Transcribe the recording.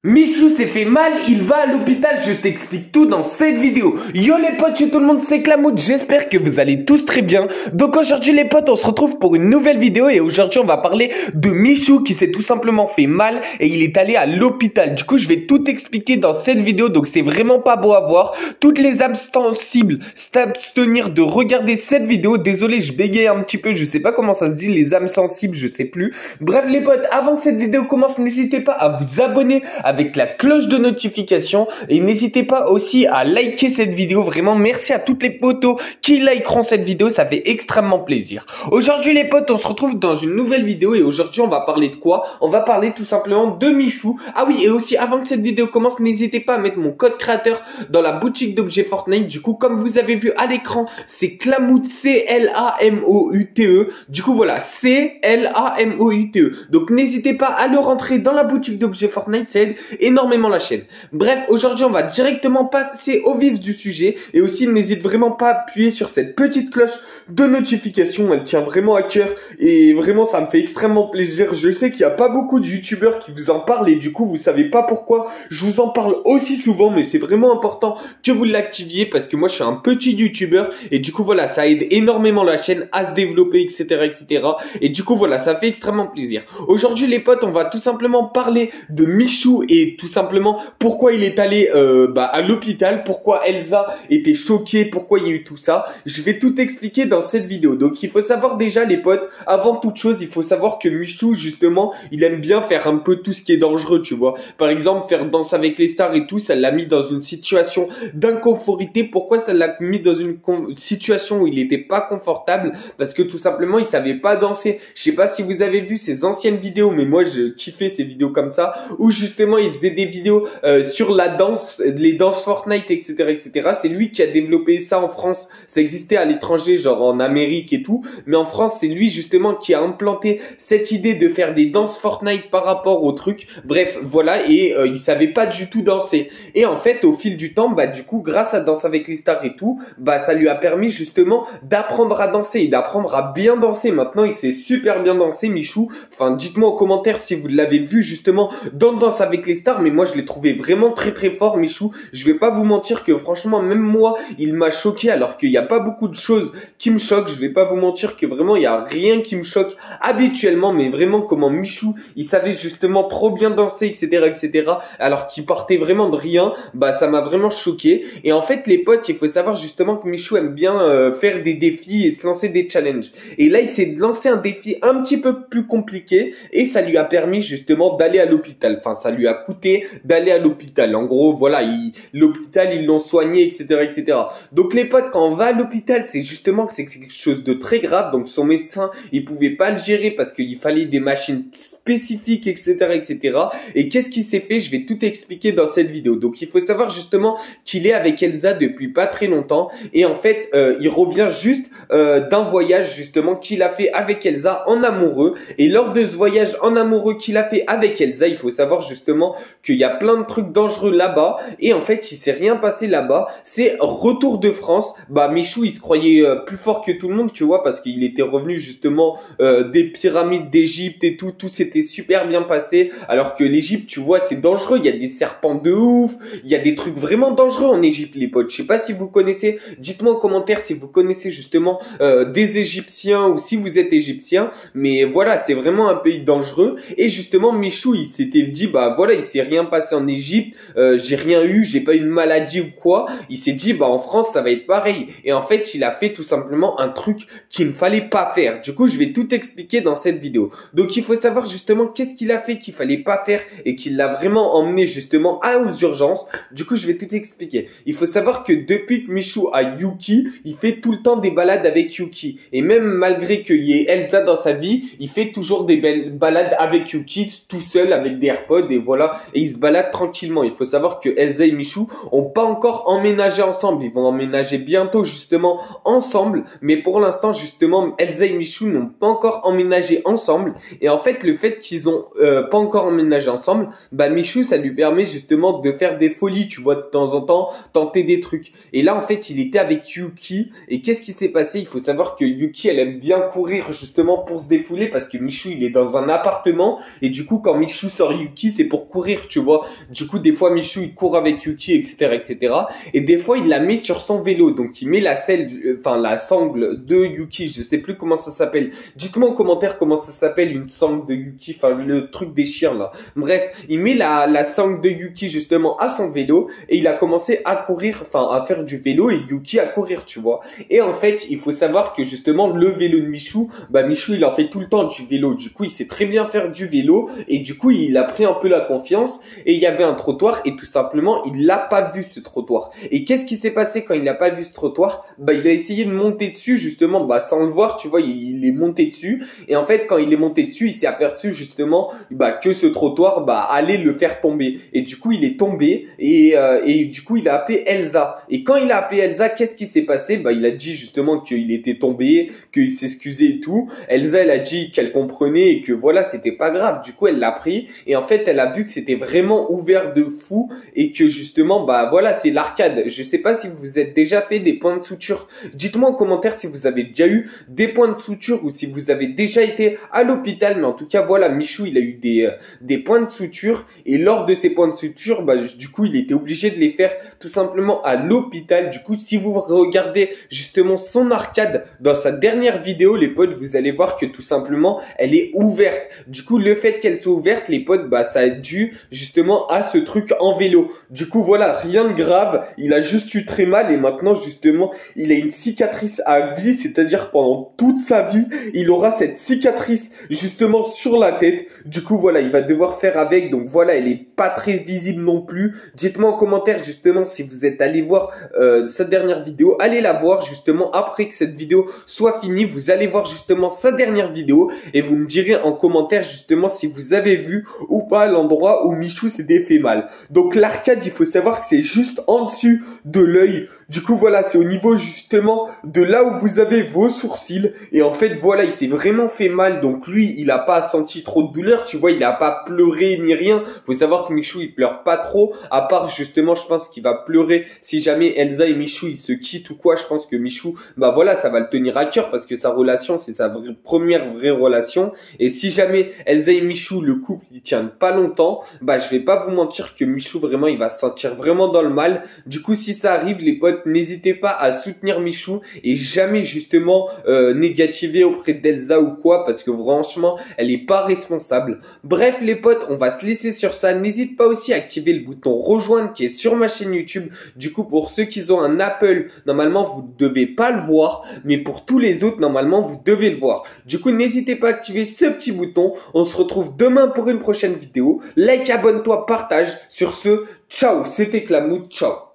Michou s'est fait mal, il va à l'hôpital, je t'explique tout dans cette vidéo. Yo les potes, yo tout le monde, c'est Clamoud, j'espère que vous allez tous très bien. Donc aujourd'hui les potes, on se retrouve pour une nouvelle vidéo et aujourd'hui on va parler de Michou qui s'est tout simplement fait mal et il est allé à l'hôpital. Du coup je vais tout expliquer dans cette vidéo, donc c'est vraiment pas beau à voir. Toutes les âmes sensibles s'abstenir de regarder cette vidéo. Désolé, je bégaye un petit peu, je sais pas comment ça se dit, les âmes sensibles, je sais plus. Bref les potes, avant que cette vidéo commence, n'hésitez pas à vous abonner avec la cloche de notification et n'hésitez pas aussi à liker cette vidéo. Vraiment merci à toutes les potos qui likeront cette vidéo, ça fait extrêmement plaisir. Aujourd'hui les potes, on se retrouve dans une nouvelle vidéo et aujourd'hui on va parler de quoi? On va parler tout simplement de Michou. Ah oui, et aussi avant que cette vidéo commence, n'hésitez pas à mettre mon code créateur dans la boutique d'objets Fortnite. Du coup, comme vous avez vu à l'écran, c'est Clamoute, C-L-A-M-O-U-T-E. Du coup voilà, C-L-A-M-O-U-T-E. Donc n'hésitez pas à le rentrer dans la boutique d'objets Fortnite, ça aide énormément la chaîne. Bref, aujourd'hui on va directement passer au vif du sujet et aussi n'hésite vraiment pas à appuyer sur cette petite cloche de notification, elle tient vraiment à cœur et vraiment ça me fait extrêmement plaisir. Je sais qu'il n'y a pas beaucoup de youtubeurs qui vous en parlent et du coup vous savez pas pourquoi je vous en parle aussi souvent, mais c'est vraiment important que vous l'activiez parce que moi je suis un petit youtubeur et du coup voilà, ça aide énormément la chaîne à se développer, etc., etc. Et du coup voilà, ça fait extrêmement plaisir. Aujourd'hui les potes, on va tout simplement parler de Michou et tout simplement pourquoi il est allé à l'hôpital, pourquoi Elsa était choquée, pourquoi il y a eu tout ça. Je vais tout expliquer dans cette vidéo. Donc il faut savoir déjà les potes, avant toute chose, il faut savoir que Michou justement, il aime bien faire un peu tout ce qui est dangereux, tu vois. Par exemple, faire Danse avec les stars et tout, ça l'a mis dans une situation d'inconformité. Pourquoi ça l'a mis dans une situation où il n'était pas confortable? Parce que tout simplement, il savait pas danser. Je sais pas si vous avez vu ses anciennes vidéos, mais moi je kiffais ces vidéos comme ça, où justement il faisait des vidéos sur la danse, les danses Fortnite, etc., etc. C'est lui qui a développé ça en France. Ça existait à l'étranger, genre en Amérique et tout, mais en France, c'est lui justement qui a implanté cette idée de faire des danses Fortnite par rapport au truc. Bref, voilà, et il savait pas du tout danser. Et en fait, au fil du temps, du coup, grâce à Danse avec les stars et tout, ça lui a permis justement d'apprendre à danser et d'apprendre à bien danser. Maintenant, il sait super bien danser, Michou. Enfin, dites-moi en commentaire si vous l'avez vu justement dans Danse avec les stars, mais moi je l'ai trouvé vraiment très très fort, Michou. Je vais pas vous mentir que franchement, même moi, il m'a choqué alors qu'il n'y a pas beaucoup de choses qui me choquent. Je vais pas vous mentir que vraiment il y a rien qui me choque habituellement, mais vraiment comment Michou, il savait justement trop bien danser, etc., etc., alors qu'il partait vraiment de rien, ça m'a vraiment choqué. Et en fait, les potes, il faut savoir justement que Michou aime bien faire des défis et se lancer des challenges. Et là, il s'est lancé un défi un petit peu plus compliqué et ça lui a permis justement d'aller à l'hôpital. Enfin, ça lui a coûté d'aller à l'hôpital. En gros, voilà, l'hôpital, ils l'ont soigné, etc., etc. Donc les potes, quand on va à l'hôpital, c'est justement que c'est quelque chose de très grave. Donc son médecin, il pouvait pas le gérer parce qu'il fallait des machines spécifiques, etc., etc. Et qu'est-ce qui s'est fait? Je vais tout expliquer dans cette vidéo. Donc il faut savoir justement qu'il est avec Elsa depuis pas très longtemps et en fait, il revient juste d'un voyage justement qu'il a fait avec Elsa en amoureux. Et lors de ce voyage en amoureux qu'il a fait avec Elsa, il faut savoir justement qu'il y a plein de trucs dangereux là-bas et en fait il s'est rien passé là-bas. C'est retour de France, Michou il se croyait plus fort que tout le monde, tu vois, parce qu'il était revenu justement des pyramides d'Égypte et tout s'était super bien passé, alors que l'Égypte, tu vois, c'est dangereux, il y a des serpents de ouf, il y a des trucs vraiment dangereux en Égypte les potes. Je sais pas si vous connaissez, dites-moi en commentaire si vous connaissez justement des Égyptiens ou si vous êtes égyptien, mais voilà, c'est vraiment un pays dangereux. Et justement Michou il s'était dit voilà, il s'est rien passé en Égypte, j'ai rien eu, j'ai pas eu une maladie ou quoi. Il s'est dit en France ça va être pareil. Et en fait il a fait tout simplement un truc qu'il ne fallait pas faire. Du coup je vais tout expliquer dans cette vidéo. Donc il faut savoir justement qu'est-ce qu'il a fait qu'il fallait pas faire et qu'il l'a vraiment emmené justement aux urgences. Du coup je vais tout expliquer. Il faut savoir que depuis que Michou a Yuki, il fait tout le temps des balades avec Yuki. Et même malgré qu'il y ait Elsa dans sa vie, il fait toujours des belles balades avec Yuki tout seul avec des AirPods et voilà, et ils se baladent tranquillement. Il faut savoir que Elsa et Michou ont pas encore emménagé ensemble, ils vont emménager bientôt justement ensemble, mais pour l'instant justement Elsa et Michou n'ont pas encore emménagé ensemble. Et en fait le fait qu'ils ont pas encore emménagé ensemble, Michou ça lui permet justement de faire des folies, tu vois, de temps en temps tenter des trucs. Et là en fait il était avec Yuki et qu'est-ce qui s'est passé? Il faut savoir que Yuki elle aime bien courir justement pour se défouler parce que Michou il est dans un appartement et du coup quand Michou sort Yuki c'est pour pour courir, tu vois. Du coup, des fois, Michou, il court avec Yuki, etc., etc. Et des fois, il la met sur son vélo. Donc, il met la selle, enfin, la sangle de Yuki. Je sais plus comment ça s'appelle. Dites-moi en commentaire comment ça s'appelle, une sangle de Yuki. Enfin, le truc des chiens, là. Bref, il met la sangle de Yuki, justement, à son vélo. Et il a commencé à courir, enfin, à faire du vélo et Yuki à courir, tu vois. Et en fait, il faut savoir que, justement, le vélo de Michou, bah, Michou, il en fait tout le temps du vélo. Du coup, il sait très bien faire du vélo. Et du coup, il a pris un peu la confiance. Et il y avait un trottoir et tout simplement, il l'a pas vu, ce trottoir. Et qu'est-ce qui s'est passé quand il n'a pas vu ce trottoir? Bah, il a essayé de monter dessus, justement, bah, sans le voir, tu vois, il est monté dessus. Et en fait, quand il est monté dessus, il s'est aperçu, justement, bah, que ce trottoir, bah, allait le faire tomber. Et du coup, il est tombé et du coup, il a appelé Elsa. Et quand il a appelé Elsa, qu'est-ce qui s'est passé? Bah, il a dit, justement, qu'il était tombé, qu'il s'excusait et tout. Elsa, elle a dit qu'elle comprenait et que voilà, c'était pas grave. Du coup, elle l'a pris. Et en fait, elle a vu que c'était vraiment ouvert de fou et que justement, bah voilà, c'est l'arcade. Je sais pas si vous êtes déjà fait des points de suture. Dites-moi en commentaire si vous avez déjà eu des points de suture ou si vous avez déjà été à l'hôpital. Mais en tout cas, voilà, Michou, il a eu des points de suture et lors de ces points de suture, bah du coup, il était obligé de les faire tout simplement à l'hôpital. Du coup, si vous regardez justement son arcade dans sa dernière vidéo, les potes, vous allez voir que tout simplement, elle est ouverte. Du coup, le fait qu'elle soit ouverte, les potes, bah ça a dû justement à ce truc en vélo. Du coup, voilà, rien de grave. Il a juste eu très mal et maintenant, justement, il a une cicatrice à vie, c'est-à-dire pendant toute sa vie, il aura cette cicatrice justement sur la tête. Du coup, voilà, il va devoir faire avec. Donc voilà, elle est pas très visible non plus. Dites-moi en commentaire justement si vous êtes allé voir sa dernière vidéo. Allez la voir justement après que cette vidéo soit finie. Vous allez voir justement sa dernière vidéo et vous me direz en commentaire justement si vous avez vu ou pas l'endroit où Michou s'était fait mal. Donc l'arcade, il faut savoir que c'est juste en dessus de l'œil. Du coup, voilà, c'est au niveau justement de là où vous avez vos sourcils. Et en fait, voilà, il s'est vraiment fait mal. Donc lui, il a pas senti trop de douleur. Tu vois, il a pas pleuré ni rien. Faut savoir que Michou, il pleure pas trop. À part justement, je pense qu'il va pleurer si jamais Elsa et Michou, ils se quittent ou quoi. Je pense que Michou, bah voilà, ça va le tenir à cœur parce que sa relation, c'est sa première vraie relation. Et si jamais Elsa et Michou, le couple, ils tiennent pas longtemps, bah je vais pas vous mentir que Michou, vraiment, il va se sentir vraiment dans le mal. Du coup, si ça arrive, les potes, n'hésitez pas à soutenir Michou et jamais justement négativer auprès d'Elsa ou quoi parce que franchement, elle est pas responsable. Bref, les potes, on va se laisser sur ça. N'hésite pas aussi à activer le bouton rejoindre qui est sur ma chaîne YouTube. Du coup, pour ceux qui ont un Apple, normalement, vous ne devez pas le voir, mais pour tous les autres, normalement, vous devez le voir. Du coup, n'hésitez pas à activer ce petit bouton. On se retrouve demain pour une prochaine vidéo. Like, abonne-toi, partage. Sur ce, ciao, c'était Clamou, ciao.